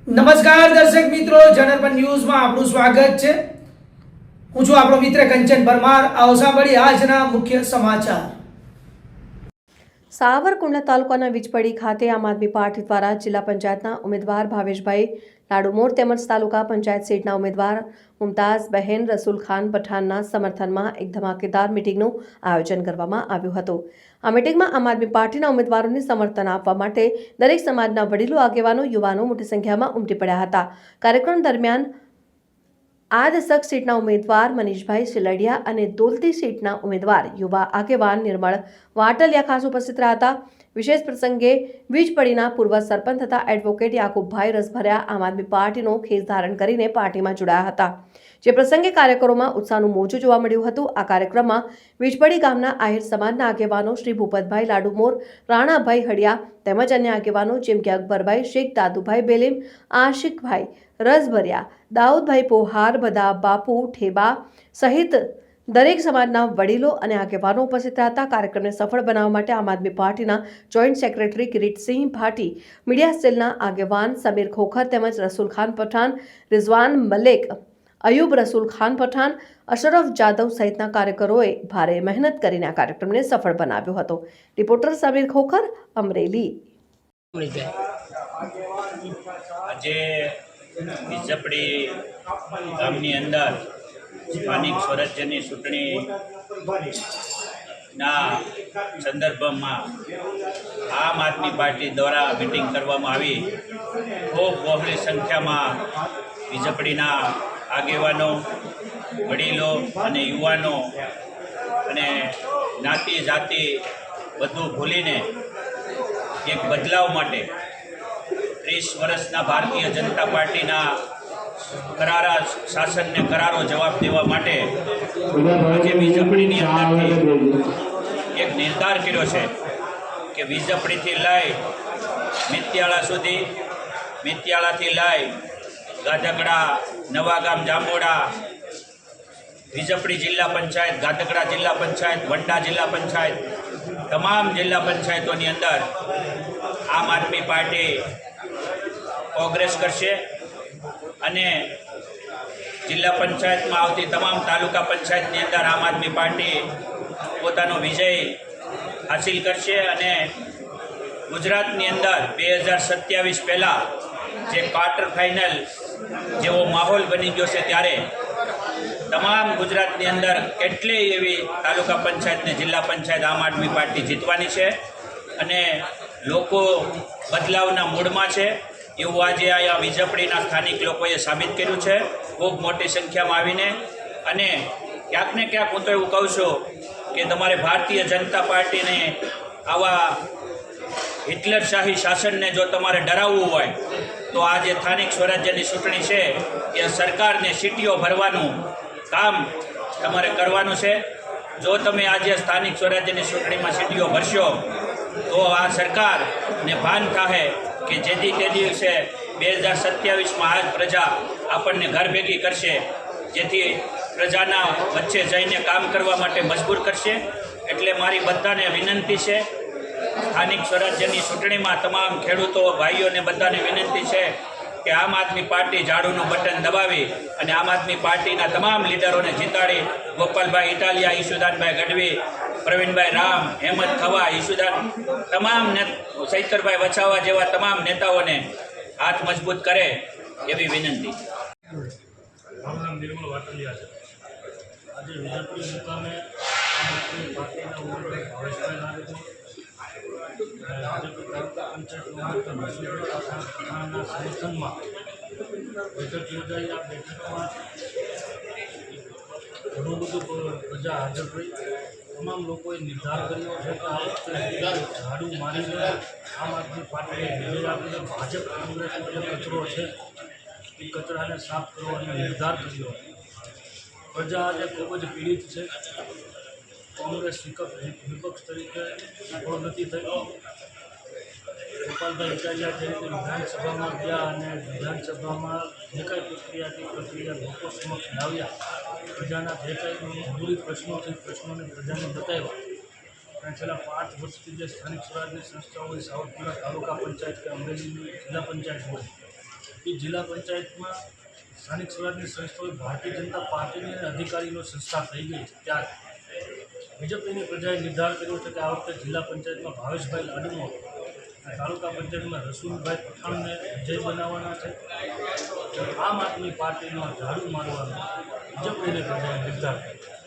નમસ્કાર દર્શક મિત્રો, જનરપન ન્યૂઝમાં આપનું સ્વાગત છે। હું છું આપણો મિત્ર કંચન પરમાર। આવો સાંભળીએ આજના મુખ્ય સમાચાર। સાવરકુંડલા તાલુકાના વીજપડી ખાતે આમ આદમી પાર્ટી દ્વારા જિલ્લા પંચાયતના ઉમેદવાર ભાવેશભાઈ લાડુમોર તેમજ તાલુકા પંચાયત સીટના ઉમેદવાર મુમતાઝબહેન રસુલખાન પઠાણના સમર્થનમાં એક ધમાકેદાર મિટિંગનું આયોજન કરવામાં આવ્યું હતું। આ મિટિંગમાં આમ આદમી પાર્ટીના ઉમેદવારોને સમર્થન આપવા માટે દરેક સમાજના વડીલો, આગેવાનો, યુવાનો મોટી સંખ્યામાં ઉમટી પડ્યા હતા। કાર્યક્રમ દરમિયાન આદસક સીટના ઉમેદવાર મનીષભાઈ સિલડિયા અને દોલતી સીટના ઉમેદવાર યુવા આગેવાન નિર્મળ વાટલિયા ખાસ ઉપસ્થિત રહ્યા હતા। વિશેષ પ્રસંગે વીજપડીના પૂર્વ સરપંચ તથા એડવોકેટ યાકુબભાઈ રસભર્યા આમ આદમી પાર્ટીનો ખેસ ધારણ કરીને પાર્ટીમાં જોડાયા હતા, જે પ્રસંગે કાર્યકરોમાં ઉત્સાહનું મોજું જોવા મળ્યું હતું। આ કાર્યક્રમમાં વીજપડી ગામના આહિર સમાજના આગેવાનો શ્રી ભૂપતભાઈ લાડુમોર, રાણાભાઈ હડિયા તેમજ અન્ય આગેવાનો જેમ કે અકબરભાઈ શેખ, દાદુભાઈ બેલીમ, આશિકભાઈ રસભર્યા, દાઉદભાઈ પોહાર, બધા બાપુ ઠેબા સહિત દરેક સમાજના વડીલો અને આગેવાનો ઉપસ્થિત રહ્યા હતા। કાર્યક્રમને સફળ બનાવવા માટે આમ આદમી પાર્ટીના જોઈન્ટ સેક્રેટરી કિરીટસિંહ ભાટી, મીડિયા સેલના આગેવાન સમીર ખોખર તેમજ રસુલખાન પઠાણ, રિઝવાન મલેક, અયુબ રસુલખાન પઠાણ, અશરફ જાદવ સહિતના કાર્યકરોએ ભારે મહેનત કરીને આ કાર્યક્રમને સફળ બનાવ્યો હતો। રિપોર્ટર સમીર ખોખર, અમરેલી। આજે વીજપડી ગામની અંદર સ્થાનિક સ્વરાજ્યની ચૂંટણીના સંદર્ભમાં આમ આદમી પાર્ટી દ્વારા મિટિંગ કરવામાં આવી। ખૂબ બહોળી સંખ્યામાં વીજપડીના આગેવાનો, વડીલો અને યુવાનો અને જ્ઞાતિ જાતિ બધું ભૂલીને એક બદલાવ માટે 30 વર્ષના ભારતીય જનતા પાર્ટીના કરારા શાસનને કરારો જવાબ દેવા માટે આજે વીજપડીની અંદરથી એક નિર્ધાર કર્યો છે કે વીજપડીથી લઈ મિત્યાળા સુધી, મિત્યાળાથી લઈ ગાધકડા, નવાગામ, જાંબોડા, વીજપડી જિલ્લા પંચાયત, ગાધકડા જિલ્લા પંચાયત, વંડા જિલ્લા પંચાયત, તમામ જિલ્લા પંચાયતોની અંદર આમ આદમી પાર્ટી કોંગ્રેસ કરશે અને જિલ્લા પંચાયતમાં આવતી તમામ તાલુકા પંચાયતની અંદર આમ આદમી પાર્ટી પોતાનો વિજય હાસિલ કરશે અને ગુજરાતની અંદર 2027 પહેલાં જે ક્વાર્ટર ફાઇનલ જેવો માહોલ બની ગયો છે ત્યારે તમામ ગુજરાતની અંદર કેટલીય એવી તાલુકા પંચાયત ને જિલ્લા પંચાયત આમ આદમી પાર્ટી જીતવાની છે અને લોકો બદલાવના મૂડમાં છે એવું આજે અહીંયા વીજપડીના સ્થાનિક લોકોએ સાબિત કર્યું છે ખૂબ મોટી સંખ્યામાં આવીને। અને ક્યાંક ને ક્યાંક હું તો એવું કહું છું કે તમારે ભારતીય જનતા પાર્ટીને આવા હિટલરશાહી શાસનને જો તમારે ડરાવવું હોય તો આ જે સ્થાનિક સ્વરાજ્યની ચૂંટણી છે એ સરકારને સીટીઓ ભરવાનું કામ તમારે કરવાનું છે। જો તમે આજે સ્થાનિક સ્વરાજ્યની ચૂંટણીમાં સીટીઓ ભરશો તો આ સરકારને ભાન થાય કે જેથી તે દિવસે 2027માં આ પ્રજા આપણને ઘર ભેગી કરશે, જેથી પ્રજાના વચ્ચે જઈને કામ કરવા માટે મજબૂર કરશે। એટલે મારી બધાને વિનંતી છે, સ્થાનિક સ્વરાજ્યની ચૂંટણીમાં તમામ ખેડૂતો ભાઈઓને બધાને વિનંતી છે કે આમ આદમી પાર્ટી ઝાડુનું બટન દબાવી અને આમ આદમી પાર્ટીના તમામ લીડરોને જીતાડી ગોપાલભાઈ ઇટાલિયા, ઈશુદાનભાઈ ગઢવી, પ્રવીણભાઈ રામ, હેમંત ખવા, ઈશુદાન, તમામ સૈતરભાઈ વછાવા જેવા તમામ નેતાઓને હાથ મજબૂત કરે એવી વિનંતી। મારું નામ નિર્મળ વાટલિયા છે। આજે વીજપડી મુકામે આમ આદમી પાર્ટીના ઉમેદવાર ભાવેશભાઈ લાડુમોર, રાજપુર તાલુકા પંચાયતના રસુલભાઈ પઠાણના સમર્થનમાં બેઠક યોજાઈ। આ બેઠકમાં ઘણું બધું પ્રજા હાજર રહી। તમામ લોકોએ નિર્ધાર કર્યો છે કે આ વખતે ઝાડુ મારીને આમ આદમી પાર્ટીને વિજય આપીને ભાજપ કોંગ્રેસનો જે કચરો છે એ કચરાને સાફ કરવાનો નિર્ધાર કર્યો। પ્રજા આજે ખૂબ જ પીડિત છે। કોંગ્રેસ વિપક્ષ તરીકે સફળ નથી થયો। ગોપાલભાઈ ઇટાલિયા જે રીતે વિધાનસભામાં ગયા અને વિધાનસભામાં જે કાંઈ પ્રક્રિયા લોકો સમક્ષ લાવ્યા, પ્રજાના જે કાંઈ મૂળભૂત પ્રશ્નો છે પ્રશ્નોને પ્રજાને બતાવ્યા અને છેલ્લા 5 વર્ષથી જે સ્થાનિક સ્વરાજની સંસ્થાઓ હોય, સાવરકુંડલા તાલુકા પંચાયત કે અમરેલી જિલ્લા પંચાયત હોય, એ જિલ્લા પંચાયતમાં સ્થાનિક સ્વરાજની સંસ્થાઓ ભારતીય જનતા પાર્ટીની અને અધિકારીનો સંસ્થા થઈ ગઈ છે ત્યારે બીજેપીની પ્રજાએ નિર્ધાર કર્યો છે કે આ વખતે જિલ્લા પંચાયતમાં ભાવેશભાઈ લાડુમોર અને તાલુકા પંચાયતમાં રસુલભાઈ પઠાણને વિજય બનાવવાના છે. આમ આદમી પાર્ટીનો ઝાડુ મારવાનો બીજેપીની પ્રજાએ નિર્ધાર કર્યો.